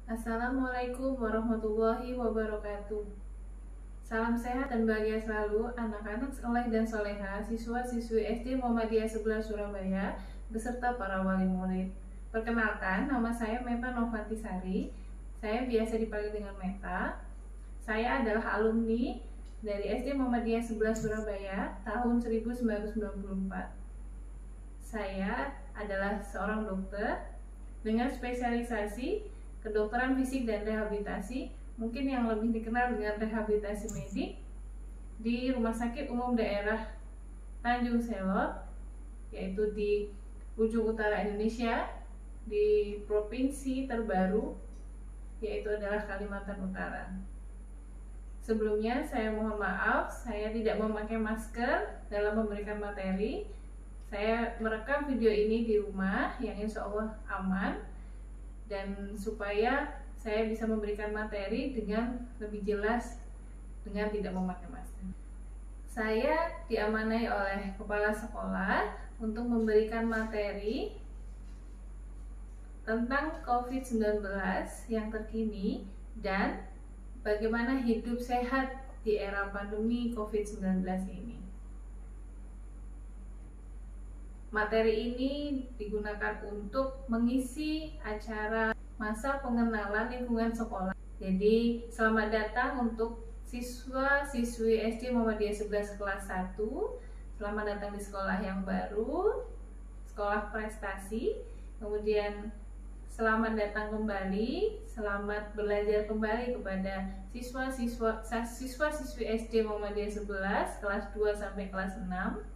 Assalamualaikum warahmatullahi wabarakatuh. Salam sehat dan bahagia selalu anak-anak soleh dan soleha, siswa-siswi SD Muhammadiyah 11 Surabaya, beserta para wali murid. Perkenalkan, nama saya Meta Novantisari. Saya biasa dipanggil dengan Meta. Saya adalah alumni dari SD Muhammadiyah 11 Surabaya tahun 1994. Saya adalah seorang dokter dengan spesialisasi kedokteran fisik dan rehabilitasi, mungkin yang lebih dikenal dengan rehabilitasi medik, di Rumah Sakit Umum Daerah Tanjung Selor, yaitu di ujung utara Indonesia, di provinsi terbaru, yaitu adalah Kalimantan Utara. Sebelumnya saya mohon maaf, saya tidak memakai masker dalam memberikan materi. Saya merekam video ini di rumah yang insya Allah aman, dan supaya saya bisa memberikan materi dengan lebih jelas dengan tidak memakai masker. Saya diamanai oleh kepala sekolah untuk memberikan materi tentang COVID-19 yang terkini dan bagaimana hidup sehat di era pandemi COVID-19 ini. Materi ini digunakan untuk mengisi acara masa pengenalan lingkungan sekolah. Jadi, selamat datang untuk siswa-siswi SD Muhammadiyah 11 kelas 1. Selamat datang di sekolah yang baru, sekolah prestasi. Kemudian selamat datang kembali, selamat belajar kembali kepada siswa-siswi SD Muhammadiyah 11 kelas 2 sampai kelas 6.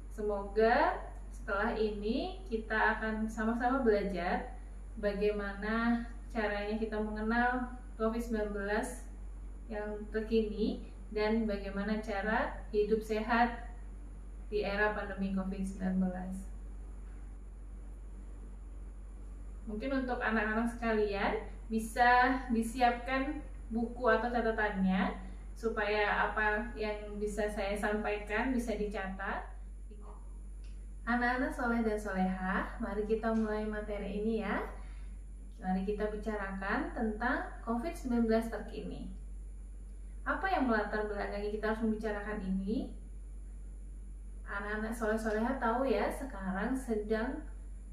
Semoga setelah ini kita akan sama-sama belajar bagaimana caranya kita mengenal COVID-19 yang terkini dan bagaimana cara hidup sehat di era pandemi COVID-19. Mungkin untuk anak-anak sekalian bisa disiapkan buku atau catatannya supaya apa yang bisa saya sampaikan bisa dicatat. Anak-anak soleh dan soleha, mari kita mulai materi ini ya. Mari kita bicarakan tentang COVID-19 terkini. Apa yang melatar belakangi kita harus membicarakan ini? Anak-anak soleh-soleha tahu ya, sekarang sedang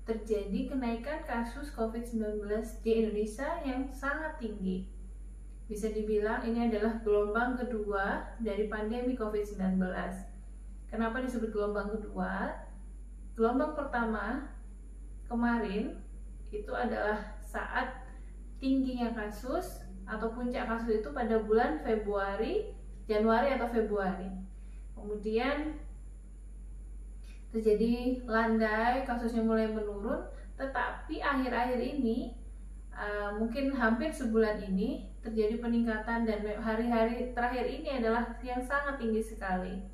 terjadi kenaikan kasus COVID-19 di Indonesia yang sangat tinggi. Bisa dibilang ini adalah gelombang kedua dari pandemi COVID-19. Kenapa disebut gelombang kedua? Gelombang pertama kemarin itu adalah saat tingginya kasus atau puncak kasus itu pada bulan Januari atau Februari. Kemudian terjadi landai, kasusnya mulai menurun, tetapi akhir-akhir ini mungkin hampir sebulan ini terjadi peningkatan dan hari-hari terakhir ini adalah yang sangat tinggi sekali.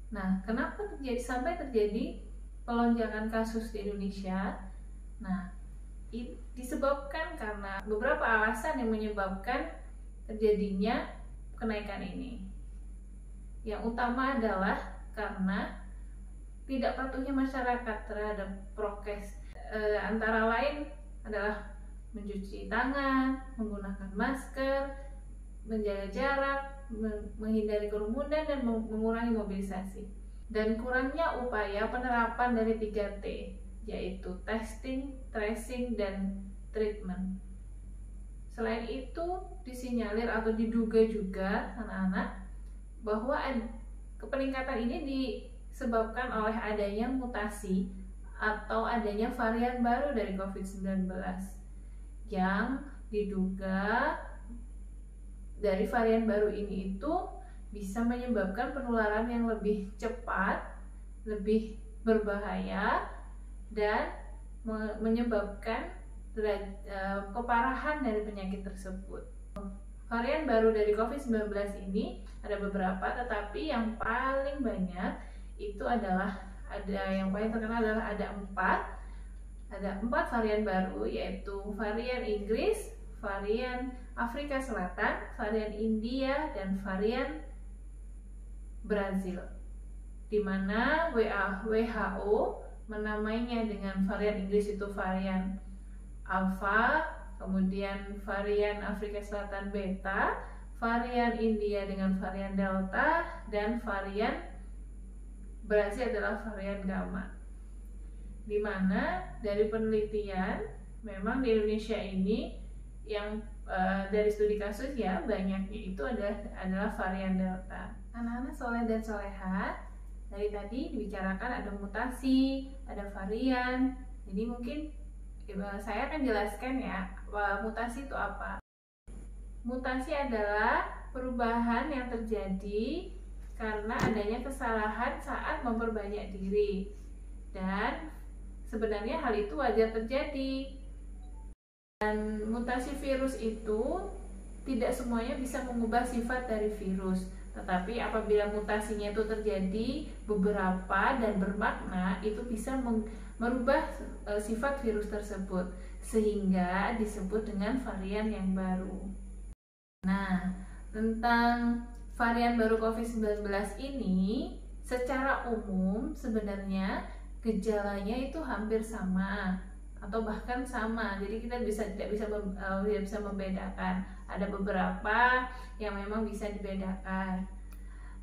Nah, kenapa sampai terjadi pelonjakan kasus di Indonesia? Nah, disebabkan karena beberapa alasan yang menyebabkan terjadinya kenaikan ini. Yang utama adalah karena tidak patuhnya masyarakat terhadap prokes, antara lain adalah mencuci tangan, menggunakan masker, menjaga jarak, menghindari kerumunan dan mengurangi mobilisasi, dan kurangnya upaya penerapan dari 3T, yaitu testing, tracing, dan treatment. Selain itu disinyalir atau diduga juga anak-anak bahwa peningkatan ini disebabkan oleh adanya mutasi atau adanya varian baru dari COVID-19 yang diduga dari varian baru ini itu bisa menyebabkan penularan yang lebih cepat, lebih berbahaya, dan menyebabkan keparahan dari penyakit tersebut. Varian baru dari COVID-19 ini ada beberapa, tetapi yang paling banyak itu adalah yang paling terkenal adalah ada empat varian baru, yaitu varian Inggris, varian Afrika Selatan, varian India, dan varian Brazil, di mana WHO menamainya dengan varian Inggris itu varian Alpha, kemudian varian Afrika Selatan Beta, varian India dengan varian Delta, dan varian Brazil adalah varian Gamma. Di mana dari penelitian memang di Indonesia ini yang dari studi kasus ya banyaknya itu adalah varian Delta. Anak-anak soleh dan soleha, dari tadi dibicarakan ada mutasi, ada varian. Jadi mungkin saya akan jelaskan ya mutasi itu apa. Mutasi adalah perubahan yang terjadi karena adanya kesalahan saat memperbanyak diri, dan sebenarnya hal itu wajar terjadi. Dan mutasi virus itu tidak semuanya bisa mengubah sifat dari virus, tetapi apabila mutasinya itu terjadi beberapa dan bermakna, itu bisa merubah sifat virus tersebut, sehingga disebut dengan varian yang baru. Nah, tentang varian baru COVID-19 ini, secara umum sebenarnya gejalanya itu hampir sama atau bahkan sama. Jadi kita tidak bisa membedakan. Ada beberapa yang memang bisa dibedakan.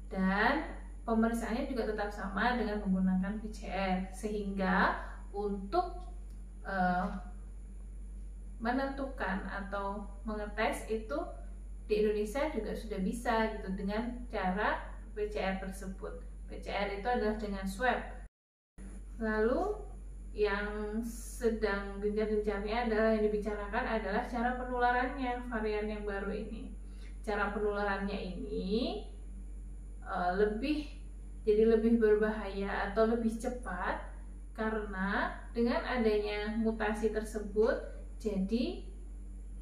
Dan pemeriksaannya juga tetap sama dengan menggunakan PCR, sehingga untuk menentukan atau mengetes itu di Indonesia juga sudah bisa gitu dengan cara PCR tersebut. PCR itu adalah dengan swab. Lalu yang sedang gencar-gencarnya adalah yang dibicarakan adalah cara penularannya varian yang baru ini. Cara penularannya ini lebih berbahaya atau lebih cepat karena dengan adanya mutasi tersebut, jadi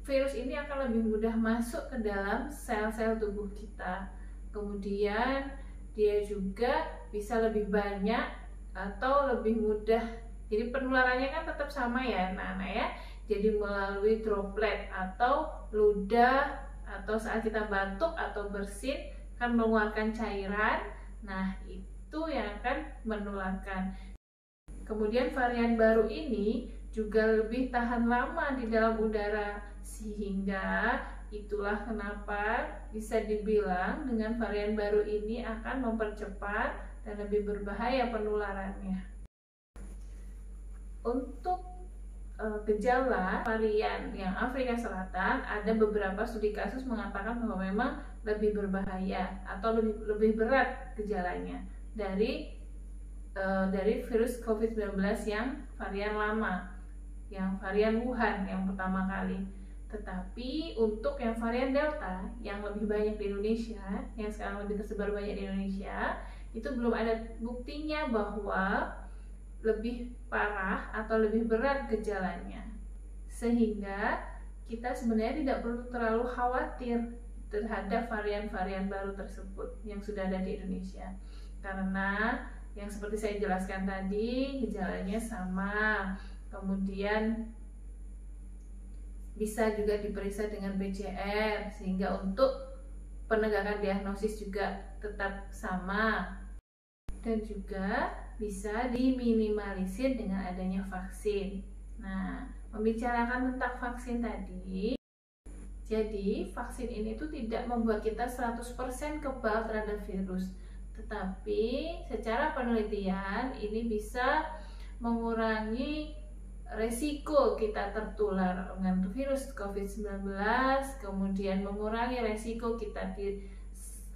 virus ini akan lebih mudah masuk ke dalam sel-sel tubuh kita. Kemudian dia juga bisa lebih banyak atau lebih mudah. Jadi penularannya kan tetap sama ya anak-anak ya. Jadi melalui droplet atau ludah, atau saat kita batuk atau bersin kan mengeluarkan cairan. Nah, itu yang akan menularkan. Kemudian varian baru ini juga lebih tahan lama di dalam udara, sehingga itulah kenapa bisa dibilang dengan varian baru ini akan mempercepat dan lebih berbahaya penularannya. Untuk gejala varian yang Afrika Selatan, ada beberapa studi kasus mengatakan bahwa memang lebih berbahaya atau lebih berat gejalanya dari virus COVID-19 yang varian lama, yang varian Wuhan yang pertama kali. Tetapi untuk yang varian Delta yang lebih banyak di Indonesia, yang sekarang lebih tersebar banyak di Indonesia, itu belum ada buktinya bahwa lebih parah atau lebih berat gejalanya. Sehingga kita sebenarnya tidak perlu terlalu khawatir terhadap varian-varian baru tersebut yang sudah ada di Indonesia. Karena yang seperti saya jelaskan tadi, gejalanya sama. Kemudian bisa juga diperiksa dengan PCR, sehingga untuk penegakan diagnosis juga tetap sama. Dan juga bisa diminimalisir dengan adanya vaksin. Nah, membicarakan tentang vaksin tadi, jadi vaksin ini tuh tidak membuat kita 100% kebal terhadap virus, tetapi secara penelitian ini bisa mengurangi resiko kita tertular dengan virus COVID-19, kemudian mengurangi resiko kita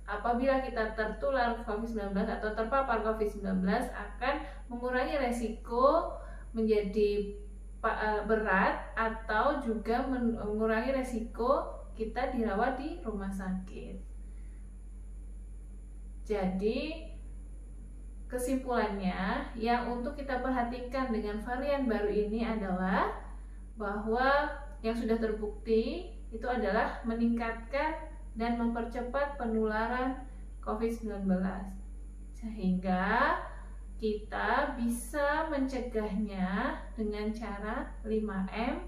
apabila kita tertular COVID-19 atau terpapar COVID-19 akan mengurangi resiko menjadi berat atau juga mengurangi resiko kita dirawat di rumah sakit. Jadi kesimpulannya yang untuk kita perhatikan dengan varian baru ini adalah bahwa yang sudah terbukti itu adalah meningkatkan dan mempercepat penularan COVID-19, sehingga kita bisa mencegahnya dengan cara 5M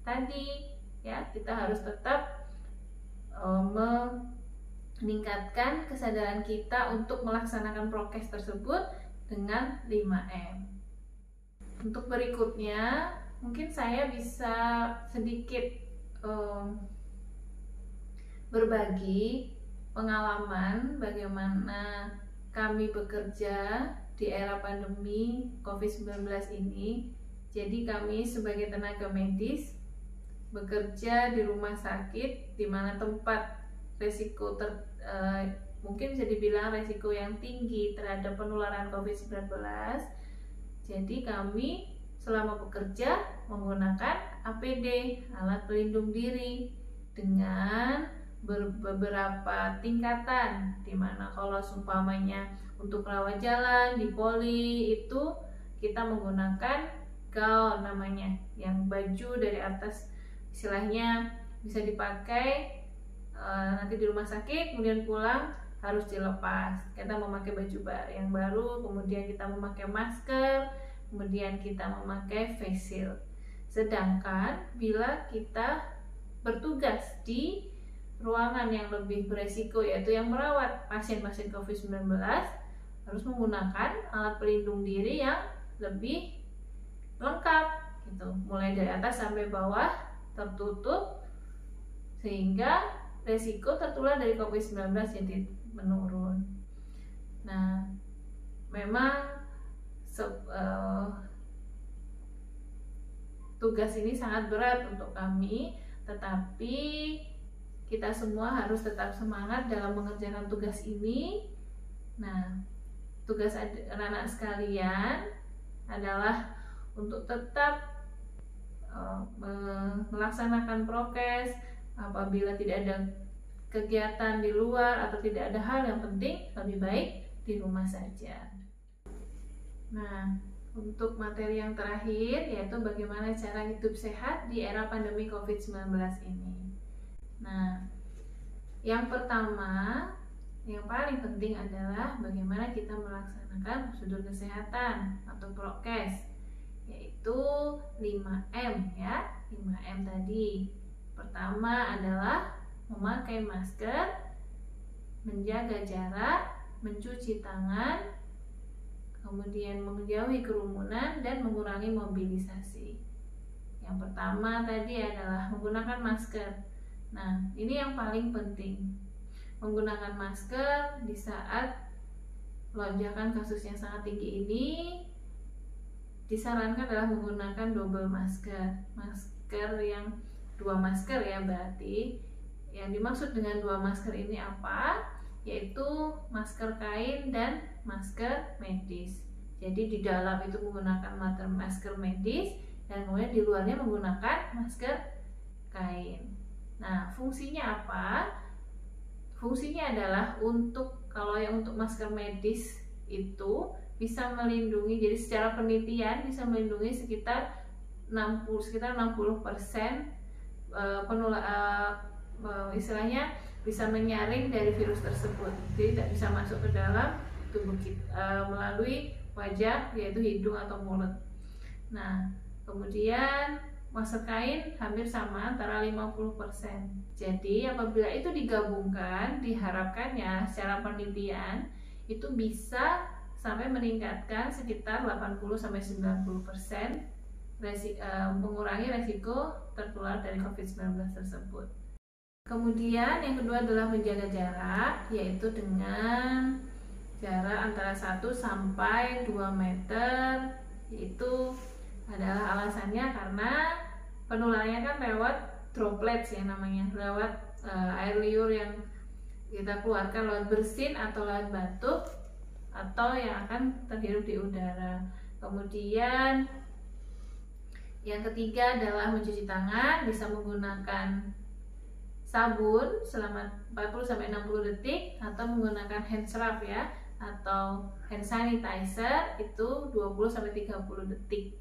tadi ya. Kita harus tetap meningkatkan kesadaran kita untuk melaksanakan prokes tersebut dengan 5M. Untuk berikutnya, mungkin saya bisa sedikit berbagi pengalaman bagaimana kami bekerja di era pandemi COVID-19 ini. Jadi kami sebagai tenaga medis bekerja di rumah sakit di mana tempat resiko mungkin bisa dibilang resiko yang tinggi terhadap penularan COVID-19. Jadi kami selama bekerja menggunakan APD, alat pelindung diri, dengan beberapa tingkatan, dimana kalau seumpamanya untuk rawat jalan di poli itu kita menggunakan gown namanya, yang baju dari atas istilahnya bisa dipakai nanti di rumah sakit, kemudian pulang harus dilepas. Kita memakai baju yang baru, kemudian kita memakai masker, kemudian kita memakai face shield. Sedangkan bila kita bertugas di ruangan yang lebih beresiko, yaitu yang merawat pasien-pasien COVID-19, harus menggunakan alat pelindung diri yang lebih lengkap gitu, mulai dari atas sampai bawah tertutup, sehingga resiko tertular dari COVID-19 jadi menurun. Nah, memang tugas ini sangat berat untuk kami, tetapi kita semua harus tetap semangat dalam mengerjakan tugas ini. Nah, tugas anak-anak sekalian adalah untuk tetap melaksanakan prokes. Apabila tidak ada kegiatan di luar atau tidak ada hal yang penting, lebih baik di rumah saja. Nah, untuk materi yang terakhir yaitu bagaimana cara hidup sehat di era pandemi COVID-19 ini. Nah, yang pertama, yang paling penting adalah bagaimana kita melaksanakan prosedur kesehatan atau prokes, yaitu 5M ya. 5M tadi. Pertama adalah memakai masker, menjaga jarak, mencuci tangan, kemudian menjauhi kerumunan dan mengurangi mobilisasi. Yang pertama tadi adalah menggunakan masker. Nah, ini yang paling penting. Menggunakan masker di saat lonjakan kasus yang sangat tinggi ini, disarankan adalah menggunakan double masker. Masker yang 2 masker ya, berarti yang dimaksud dengan 2 masker ini apa? Yaitu masker kain dan masker medis. Jadi di dalam itu menggunakan masker medis dan kemudian di luarnya menggunakan masker kain. Nah, fungsinya apa? Fungsinya adalah kalau yang untuk masker medis itu bisa melindungi, jadi secara penelitian bisa melindungi sekitar 60% istilahnya bisa menyaring dari virus tersebut, jadi tidak bisa masuk ke dalam tubuh kita melalui wajah, yaitu hidung atau mulut. Nah, kemudian masker kain hampir sama, antara 50%. Jadi apabila itu digabungkan, diharapkannya secara penelitian itu bisa sampai meningkatkan sekitar 80-90% mengurangi resiko tertular dari COVID-19 tersebut. Kemudian yang kedua adalah menjaga jarak, yaitu dengan jarak antara 1 sampai 2 meter, yaitu adalah alasannya karena penularannya kan lewat droplets ya namanya, lewat air liur yang kita keluarkan lewat bersin atau lewat batuk atau yang akan terhirup di udara. Kemudian yang ketiga adalah mencuci tangan, bisa menggunakan sabun selama 40-60 detik atau menggunakan hand scrub ya, atau hand sanitizer itu 20-30 detik.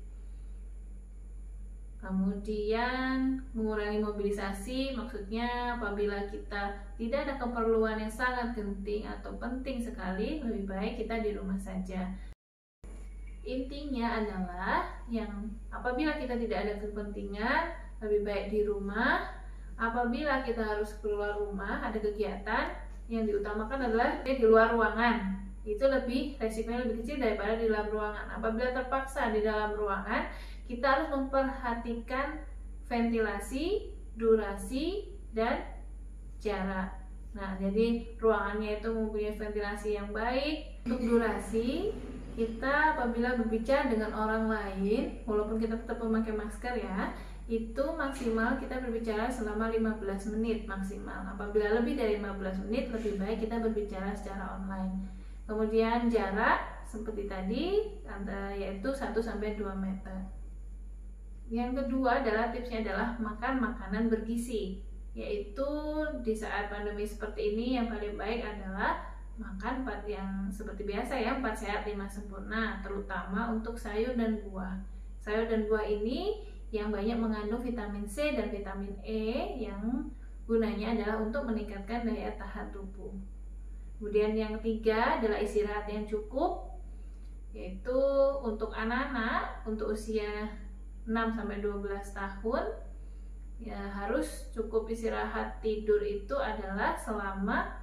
Kemudian mengurangi mobilisasi, maksudnya apabila kita tidak ada keperluan yang sangat genting atau penting sekali, lebih baik kita di rumah saja. Intinya adalah apabila kita tidak ada kepentingan, lebih baik di rumah. Apabila kita harus keluar rumah, ada kegiatan, yang diutamakan adalah di luar ruangan. Itu resikonya lebih kecil daripada di dalam ruangan. Apabila terpaksa di dalam ruangan, kita harus memperhatikan ventilasi, durasi, dan jarak. Nah, jadi ruangannya itu mempunyai ventilasi yang baik. Untuk durasi, kita apabila berbicara dengan orang lain, walaupun kita tetap memakai masker ya, itu maksimal kita berbicara selama 15 menit maksimal. Apabila lebih dari 15 menit, lebih baik kita berbicara secara online. Kemudian jarak seperti tadi, yaitu 1-2 meter. Yang kedua adalah tipsnya adalah makan makanan bergizi. Yaitu di saat pandemi seperti ini yang paling baik adalah makan yang seperti biasa ya, 4 sehat 5 sempurna, terutama untuk sayur dan buah. Sayur dan buah ini yang banyak mengandung vitamin C dan vitamin E yang gunanya adalah untuk meningkatkan daya tahan tubuh. Kemudian yang ketiga adalah istirahat yang cukup, yaitu untuk anak-anak untuk usia 6-12 tahun ya harus cukup istirahat tidur itu adalah selama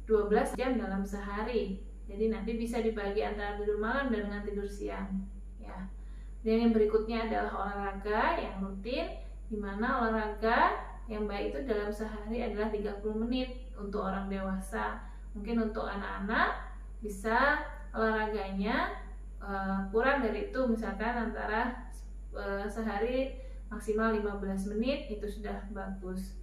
12 jam dalam sehari. Jadi nanti bisa dibagi antara tidur malam dan dengan tidur siang ya. Dan yang berikutnya adalah olahraga yang rutin, di mana olahraga yang baik itu dalam sehari adalah 30 menit untuk orang dewasa. Mungkin untuk anak-anak bisa olahraganya kurang dari itu, misalkan antara sehari maksimal 15 menit itu sudah bagus.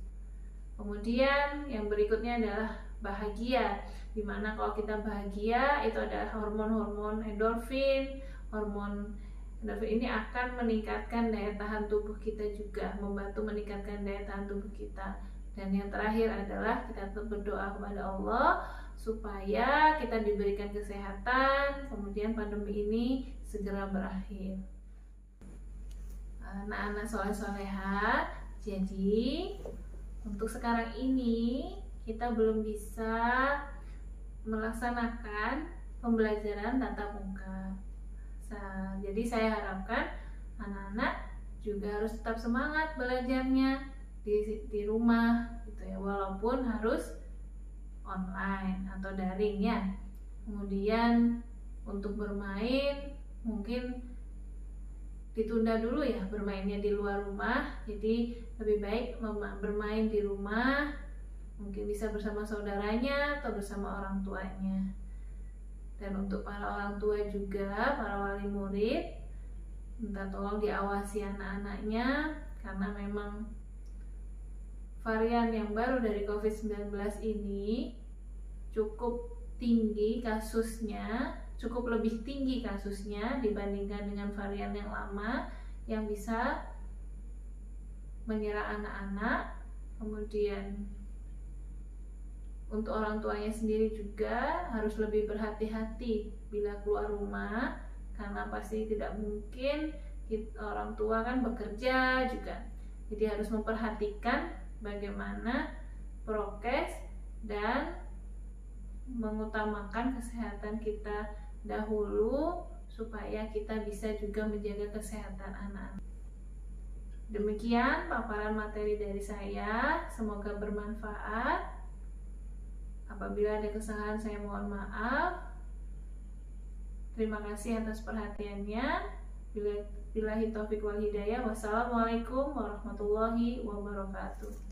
Kemudian yang berikutnya adalah bahagia, dimana kalau kita bahagia itu adalah hormon-hormon endorfin. Hormon endorfin ini akan meningkatkan daya tahan tubuh kita juga, membantu meningkatkan daya tahan tubuh kita. Dan yang terakhir adalah kita tetap berdoa kepada Allah supaya kita diberikan kesehatan, kemudian pandemi ini segera berakhir. Anak-anak soleh-soleha, jadi untuk sekarang ini kita belum bisa melaksanakan pembelajaran tatap muka. Jadi saya harapkan anak-anak juga harus tetap semangat belajarnya di rumah gitu ya, walaupun harus online atau daring ya. Kemudian untuk bermain mungkin ditunda dulu ya, bermainnya di luar rumah. Jadi lebih baik bermain di rumah, mungkin bisa bersama saudaranya atau bersama orang tuanya. Dan untuk para orang tua juga, para wali murid, minta tolong diawasi anak-anaknya, karena memang varian yang baru dari COVID-19 ini cukup tinggi kasusnya, cukup lebih tinggi kasusnya dibandingkan dengan varian yang lama yang bisa menyerang anak-anak. Kemudian untuk orang tuanya sendiri juga harus lebih berhati-hati bila keluar rumah, karena pasti tidak mungkin orang tua kan bekerja juga. Jadi harus memperhatikan bagaimana prokes dan mengutamakan kesehatan kita dahulu supaya kita bisa juga menjaga kesehatan anak-anak. Demikian paparan materi dari saya, semoga bermanfaat. Apabila ada kesalahan saya mohon maaf. Terima kasih atas perhatiannya. Billahi taufiq wal hidayah. Wassalamualaikum warahmatullahi wabarakatuh.